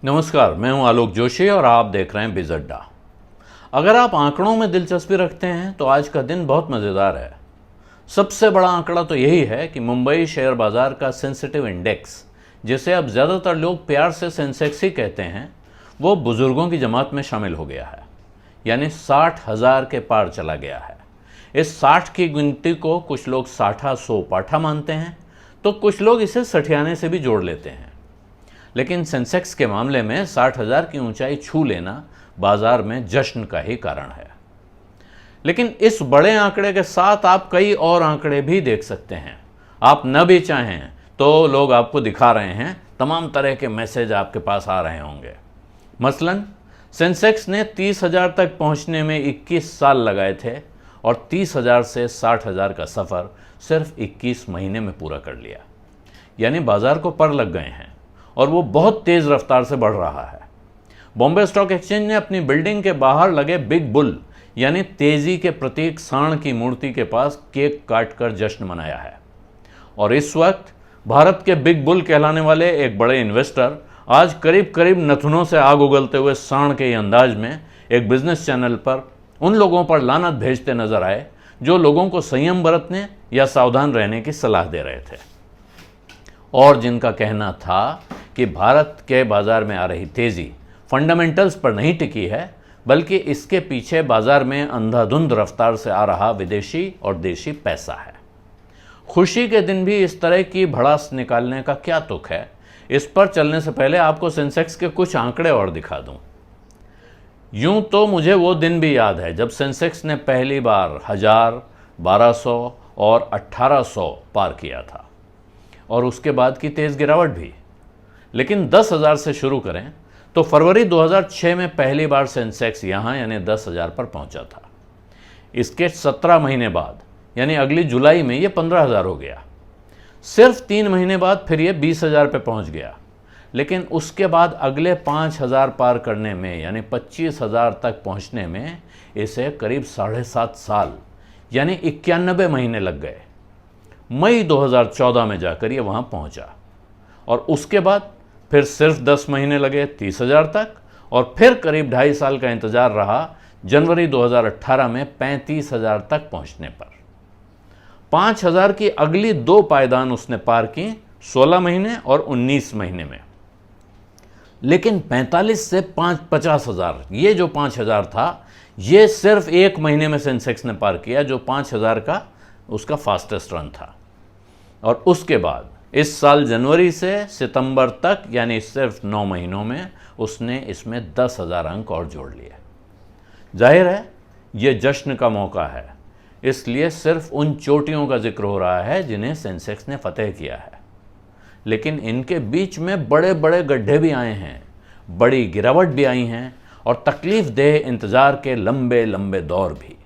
नमस्कार, मैं हूं आलोक जोशी और आप देख रहे हैं बिज़ अड्डा। अगर आप आंकड़ों में दिलचस्पी रखते हैं तो आज का दिन बहुत मज़ेदार है। सबसे बड़ा आंकड़ा तो यही है कि मुंबई शेयर बाज़ार का सेंसिटिव इंडेक्स, जिसे अब ज़्यादातर लोग प्यार से सेंसेक्स ही कहते हैं, वो बुज़ुर्गों की जमात में शामिल हो गया है, यानी 60,000 के पार चला गया है। इस 60 की गिनती को कुछ लोग साठा सो पाठा मानते हैं, तो कुछ लोग इसे सठियाने से भी जोड़ लेते हैं। लेकिन सेंसेक्स के मामले में 60,000 की ऊंचाई छू लेना बाजार में जश्न का ही कारण है। लेकिन इस बड़े आंकड़े के साथ आप कई और आंकड़े भी देख सकते हैं। आप न भी चाहें तो लोग आपको दिखा रहे हैं, तमाम तरह के मैसेज आपके पास आ रहे होंगे। मसलन सेंसेक्स ने 30,000 तक पहुंचने में 21 साल लगाए थे और 30,000 से 60,000 का सफ़र सिर्फ 21 महीने में पूरा कर लिया। यानी बाजार को पर लग गए हैं और वो बहुत तेज़ रफ्तार से बढ़ रहा है। बॉम्बे स्टॉक एक्सचेंज ने अपनी बिल्डिंग के बाहर लगे बिग बुल यानी तेज़ी के प्रतीक सांड की मूर्ति के पास केक काटकर जश्न मनाया है। और इस वक्त भारत के बिग बुल कहलाने वाले एक बड़े इन्वेस्टर आज करीब करीब नथुनों से आग उगलते हुए सांड के अंदाज में एक बिजनेस चैनल पर उन लोगों पर लानत भेजते नजर आए जो लोगों को संयम बरतने या सावधान रहने की सलाह दे रहे थे, और जिनका कहना था कि भारत के बाजार में आ रही तेज़ी फंडामेंटल्स पर नहीं टिकी है, बल्कि इसके पीछे बाजार में अंधाधुंध रफ्तार से आ रहा विदेशी और देशी पैसा है। खुशी के दिन भी इस तरह की भड़ास निकालने का क्या तुक है, इस पर चलने से पहले आपको सेंसेक्स के कुछ आंकड़े और दिखा दूं। यूं तो मुझे वो दिन भी याद है जब सेंसेक्स ने पहली बार 1000, 1200 और 1800 पार किया था, और उसके बाद की तेज़ गिरावट भी। लेकिन 10,000 से शुरू करें तो फरवरी 2006 में पहली बार सेंसेक्स यहाँ यानी 10,000 पर पहुँचा था। इसके 17 महीने बाद यानी अगली जुलाई में ये 15,000 हो गया। सिर्फ 3 महीने बाद फिर ये 20,000 पे पहुँच गया। लेकिन उसके बाद अगले 5,000 पार करने में यानी 25,000 तक पहुँचने में इसे करीब 7.5 साल यानी 91 महीने लग गए। मई 2014 में जाकर ये वहाँ पहुँचा, और उसके बाद फिर सिर्फ 10 महीने लगे 30,000 तक, और फिर करीब 2.5 साल का इंतजार रहा जनवरी 2018 में 35,000 तक पहुंचने पर। 5,000 की अगली 2 पायदान उसने पार की 16 महीने और 19 महीने में। लेकिन 45 से 50,000 ये जो 5,000 था, ये सिर्फ 1 महीने में सेंसेक्स ने पार किया, जो 5,000 का उसका फास्टेस्ट रन था। और उसके बाद इस साल जनवरी से सितंबर तक यानी सिर्फ 9 महीनों में उसने इसमें 10,000 अंक और जोड़ लिए। जाहिर है ये जश्न का मौका है, इसलिए सिर्फ उन चोटियों का जिक्र हो रहा है जिन्हें सेंसेक्स ने फतेह किया है। लेकिन इनके बीच में बड़े बड़े गड्ढे भी आए हैं, बड़ी गिरावट भी आई हैं, और तकलीफ देह इंतज़ार के लंबे लंबे दौर भी।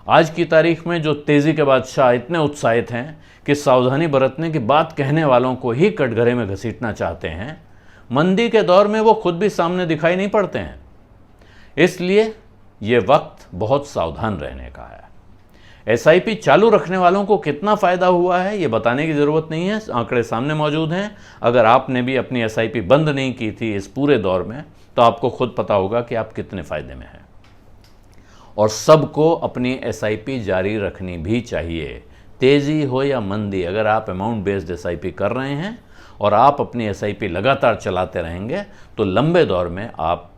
आज की तारीख में जो तेज़ी के बादशाह इतने उत्साहित हैं कि सावधानी बरतने की बात कहने वालों को ही कटघरे में घसीटना चाहते हैं, मंदी के दौर में वो खुद भी सामने दिखाई नहीं पड़ते हैं। इसलिए ये वक्त बहुत सावधान रहने का है। एसआईपी चालू रखने वालों को कितना फ़ायदा हुआ है ये बताने की ज़रूरत नहीं है, आंकड़े सामने मौजूद हैं। अगर आपने भी अपनी एसआईपी बंद नहीं की थी इस पूरे दौर में, तो आपको खुद पता होगा कि आप कितने फ़ायदे में हैं। और सबको अपनी एसआईपी जारी रखनी भी चाहिए, तेज़ी हो या मंदी। अगर आप अमाउंट बेस्ड एसआईपी कर रहे हैं और आप अपनी एसआईपी लगातार चलाते रहेंगे तो लंबे दौर में आप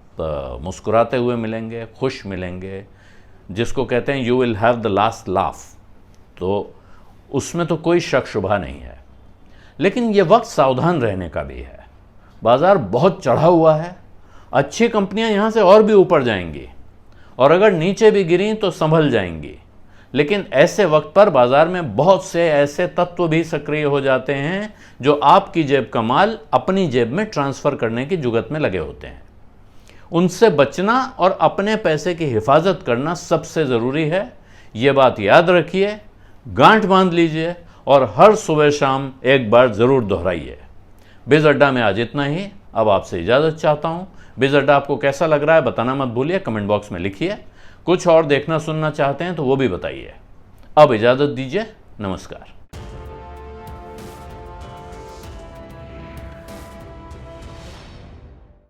मुस्कुराते हुए मिलेंगे, खुश मिलेंगे, जिसको कहते हैं you will have the last laugh. तो उसमें तो कोई शक शुबा नहीं है। लेकिन ये वक्त सावधान रहने का भी है। बाज़ार बहुत चढ़ा हुआ है, अच्छी कंपनियां यहाँ से और भी ऊपर जाएंगी, और अगर नीचे भी गिरी तो संभल जाएंगी। लेकिन ऐसे वक्त पर बाजार में बहुत से ऐसे तत्व भी सक्रिय हो जाते हैं जो आपकी जेब का माल अपनी जेब में ट्रांसफ़र करने की जुगत में लगे होते हैं। उनसे बचना और अपने पैसे की हिफाजत करना सबसे ज़रूरी है। ये बात याद रखिए, गांठ बांध लीजिए और हर सुबह शाम एक बार ज़रूर दोहराइए। बिज़ अड्डा में आज इतना ही। अब आपसे इजाज़त चाहता हूँ। बिज़ अड्डा आपको कैसा लग रहा है बताना मत भूलिए, कमेंट बॉक्स में लिखिए। कुछ और देखना सुनना चाहते हैं तो वो भी बताइए। अब इजाज़त दीजिए, नमस्कार।